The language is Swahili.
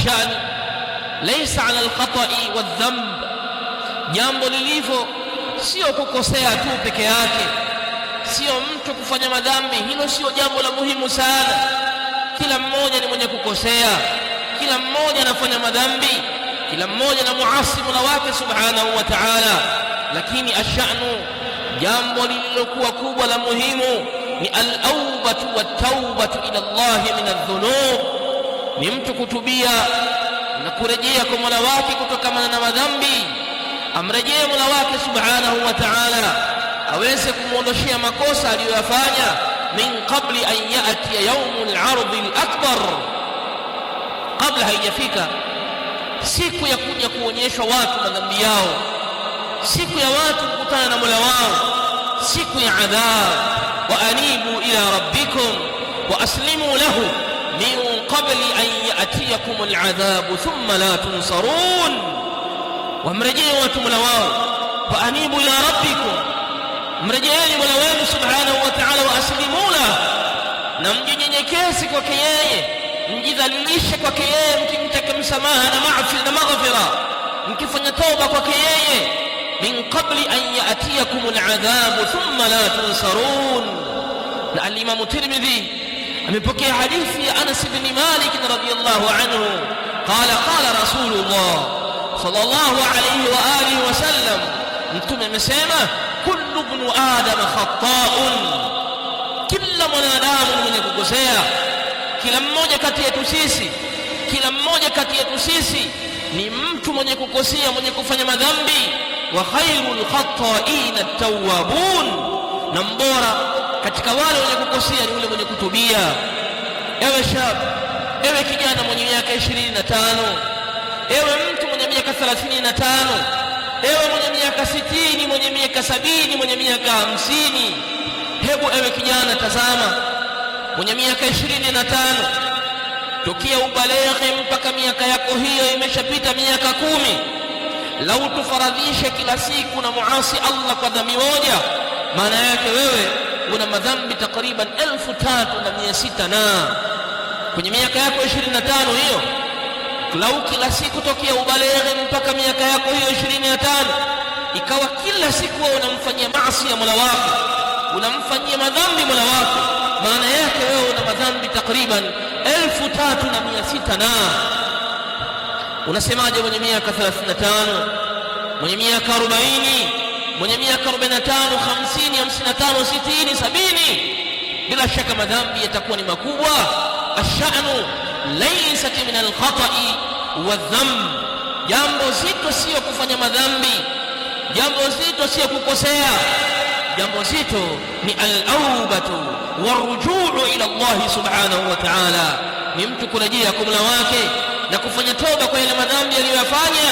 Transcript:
shani laysa ala alkhata'i wadhanb, jambo lilivyo sio kukosea tu peke yake, sio mtu kufanya madhambi, hilo sio jambo la muhimu sana. Kila mmoja ni mwenye kukosea, kila mmoja anafanya madhambi, kila mmoja na muasi Mola wake subhanahu wa ta'ala. Lakini ashanu, jambo lililokuwa kubwa la muhimu ni al-aubatu wat-taubatu ila Allah min adh-dhunub, ni mtu kutubia na kurejea kwa Mola wake kutokana na madhambi, amrejee Mola wake subhanahu wa ta'ala aweze kumuondoshia makosa aliyoyafanya, min qabli an ya'tiya yawmul 'ardi al-akbar, kabla haijafika siku ya kuja kuonyeshwa watu madhambi yao, siku ya watu kukutana na Mola wao, siku ya adhab. Wa anibu ila rabbikum wa aslimu lahu min qabli an ya'tiyakum al-adhab thumma la tunsarun, wamrejee watu Mola wao. Wa anibu ila rabbikum, mrejeeni Mola wenu subhanahu wa ta'ala, wa aslimu lahu, na mjinyenyekeze kwake yeye, mjidhalilishe kwake yeye, mkimtaka msamaha na maghfira, mkifanya toba kwake yeye, min qabli an ya'tiyakum al-adhab thumma la tunsarun. Na al-Imam Tirmidhi amepokea hadithi ya Anas ibn Malik radhiyallahu anhu, qala Rasulullah sallallahu alayhi wa alihi wa sallam, mtume amesema, kullu ibn adam khata'un, kila mwanadamu mwenye kukosea. Kila mmoja kati yetu sisi ni mtu mwenye kukosea, mwenye kufanya madhambi. Wa khairul khata'in at-tawwabun, na mbora katika wale wenye kukosea ni yule mwenye kutubia. Ewe shab, ewe kijana mwenye miaka 25, ewe mtu mwenye miaka 35, ewe mwenye miaka 60, mwenye miaka 70, mwenye miaka 50, hebu ewe kijana tazama, mwenye miaka 25 tokea ubaleghe mpaka miaka yako hiyo imeshapita miaka 10, lau tufaradhishe kila siku na muasi Allah kwa dhambi moja, maana yake wewe una madhambi takriban 3600. Na kwenye miaka yako 25 hiyo, lau kila siku tokea ubaleghe mpaka miaka yako hiyo 25 ikawa kila siku wewe unamfanyia maasi ya Mola wako, unamfanyia madhambi Mola wako, maana yake wewe una madhambi takriban 3600. Na unasemaje mwenye miaka 35, mwenye miaka 40, mwenye miaka 45, 50, 55, 60, 70? Bila shaka madhambi yatakuwa ni makubwa. Ashanu laysat min al-khata'i wadh-dhanb, jambo zito sio kufanya madhambi, jambo zito sio kukosea, jambo zito ni al-aubatu warujuu ila Allah subhanahu wa ta'ala, ni mtu kurejea kwa Mola wake na kufanya toba kwa yale madhambi aliyoyafanya.